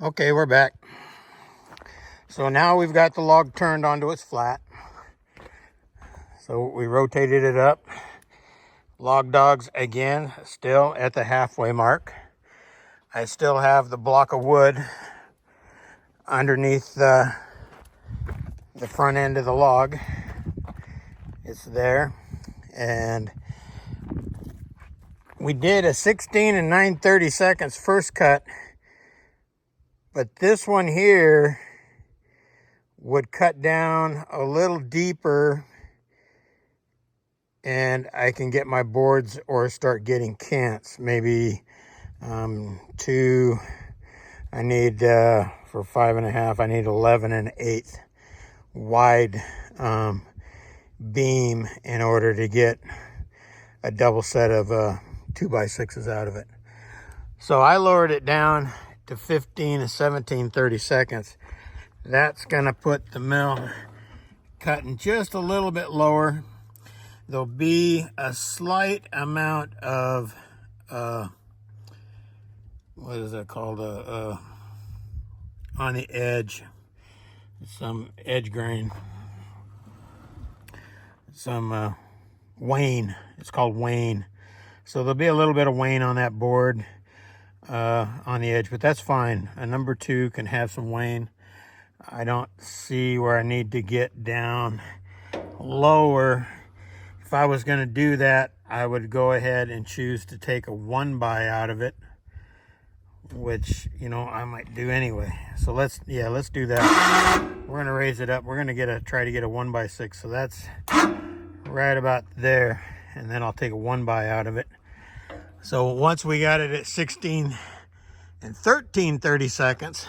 Okay, we're back. So now we've got the log turned onto its flat. So we rotated it up. Log dogs again, still at the halfway mark. I still have the block of wood underneath the front end of the log. It's there. And we did a 16 and 9/32 first cut. But this one here would cut down a little deeper and I can get my boards or start getting cants. Maybe two, I need, for 5.5, I need 11 1/8 wide beam in order to get a double set of 2x6s out of it. So I lowered it down to 15 and 17/32. That's gonna put the mill cutting just a little bit lower. There'll be a slight amount of what is that called, on the edge, some edge grain, some wane. It's called wane. So there'll be a little bit of wane on that board on the edge, but that's fine. A number 2 can have some wane. I don't see where I need to get down lower. If I was going to do that, I would go ahead and choose to take a 1x out of it, which, you know, I might do anyway. So let's do that. We're going to raise it up. We're going to try to get a 1x6. So that's right about there. And then I'll take a 1x out of it. So once we got it at 16 and 13/32,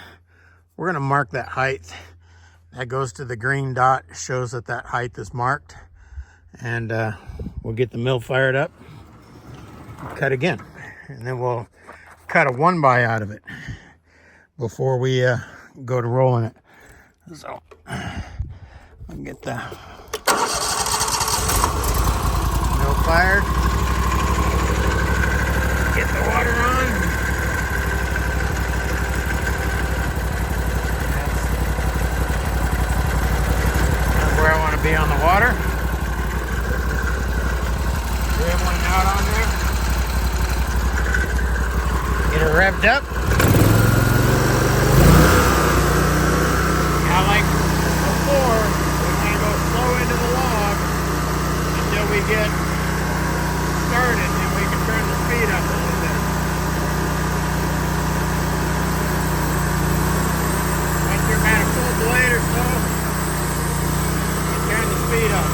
we're going to mark that height. That goes to the green dot, shows that that height is marked. And we'll get the mill fired up, cut again. And then we'll cut a 1x out of it before we go to rolling it. So I'll get the mill fired. Get the water on. That's where I want to be on the water. We have one out on there. Get it revved up. Now, like before, we want to go slow into the log until we get started, and we can turn the speed up a little bit. Once you're at a full blade or so, you turn the speed up.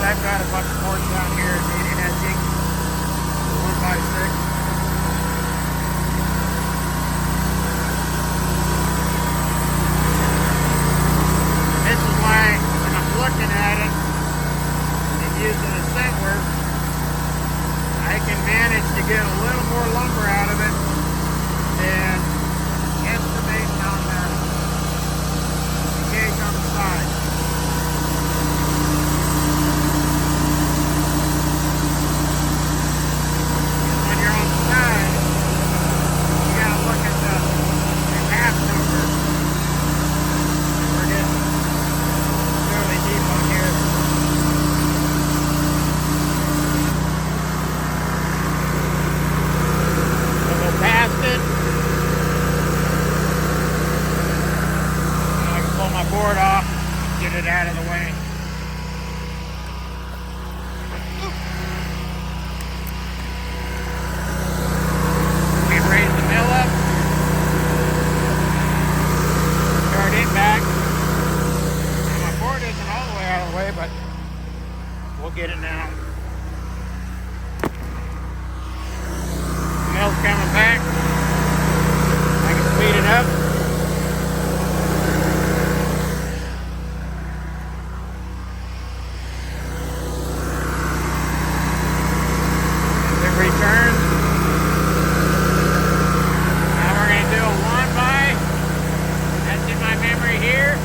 I've got a bunch of boards down here that need edging. 1x6. This is why when I'm looking at it and using a center, I can manage to get a little more lumber out of it than estimating on the gauge on the side. Board off, get it out of the way. We've raised the mill up, start it back. And my board isn't all the way out of the way, but we'll get it now. The mill's coming back. I can speed it up. Return. Now we're going to do a 1x. That's in my memory here.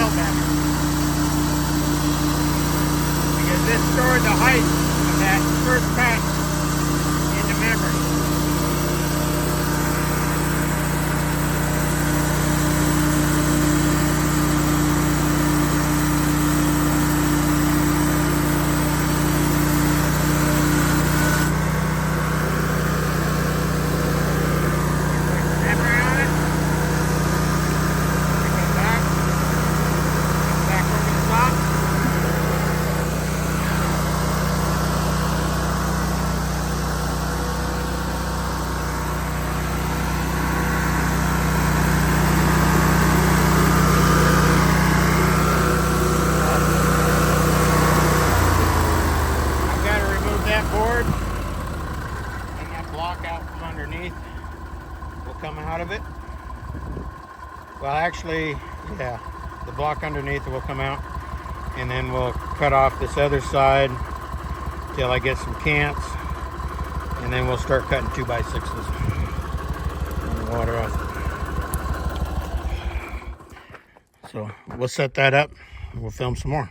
feel better. Because this stored the height of that first cut into memory. Board and that block out from underneath will come out of it. Well, actually, yeah, the block underneath will come out, and then we'll cut off this other side till I get some cants, and then we'll start cutting 2x6s on the water off. So we'll set that up and we'll film some more.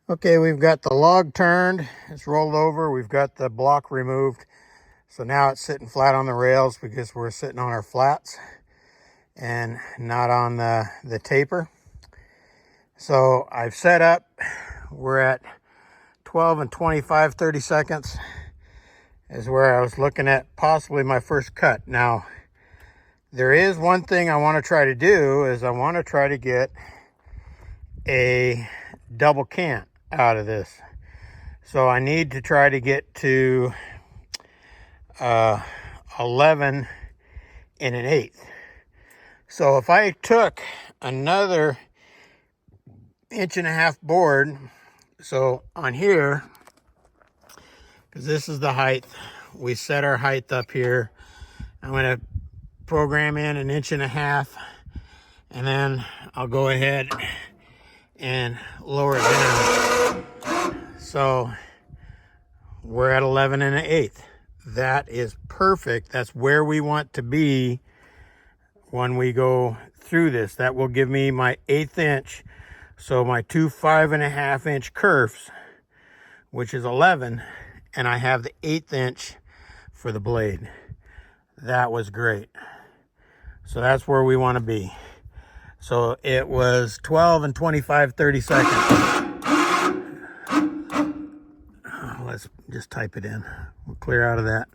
Okay, we've got the log turned, it's rolled over, we've got the block removed. So now it's sitting flat on the rails because we're sitting on our flats and not on the taper. So I've set up, we're at 12 and 25, 30 seconds is where I was looking at possibly my first cut. Now, there is one thing I want to try to do is I want to try to get a double cant out of this. So I need to try to get to 11 and an eighth. So if I took another 1.5 inch board, so on here, because this is the height, we set our height up here. I'm going to program in 1.5 inches, and then I'll go ahead and lower it down. So we're at 11 and an eighth. That is perfect. That's where we want to be when we go through this. That will give me my 1/8 inch. So my two 5.5 inch kerfs, which is 11, and I have the 1/8 inch for the blade. That was great. So that's where we want to be. So it was 12 and 25, 30 seconds. Let's just type it in. We'll clear out of that.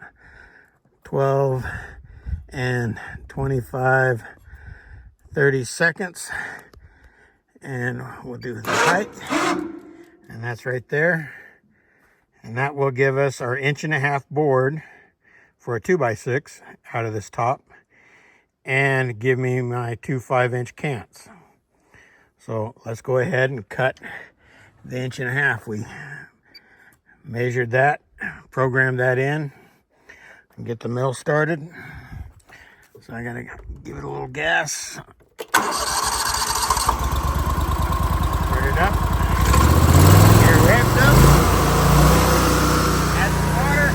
12 and 25, 30 seconds. And we'll do the height. And that's right there. And that will give us our 1.5 inch board for a 2x6 out of this top. And give me my two 5-inch cants. So let's go ahead and cut the 1.5 inch. We measured that, programmed that in, and get the mill started. So I gotta give it a little gas. Start it up. Get it revved up. Add some water.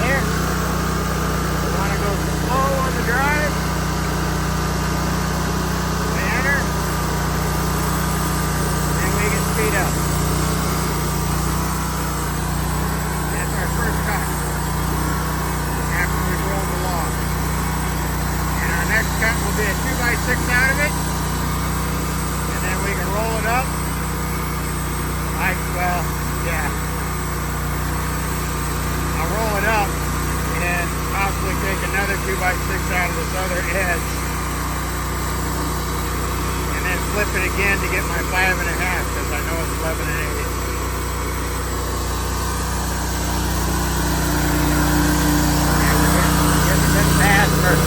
There. We want to go slow on the drive. We enter. And we can speed up. That's our first cut. After we've rolled the log. And our next cut will be a 2x6 out of it. And then we can roll it up. Well, yeah. I'll roll it up and possibly take another 2x6 out of this other edge. And then flip it again to get my 5.5 because I know it's 11 and 8. And we're getting a bit faster.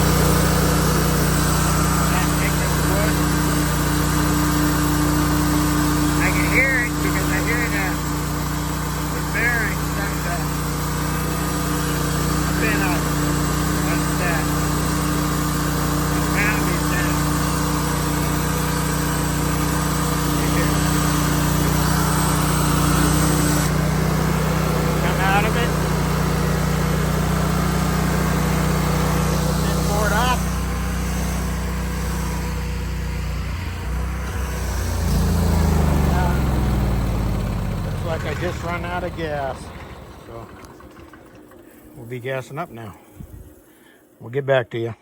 I can hear it because I hear the bearing starting to spin up. What's that? The pound is in. like I just run out of gas. So we'll be gassing up now. We'll get back to you.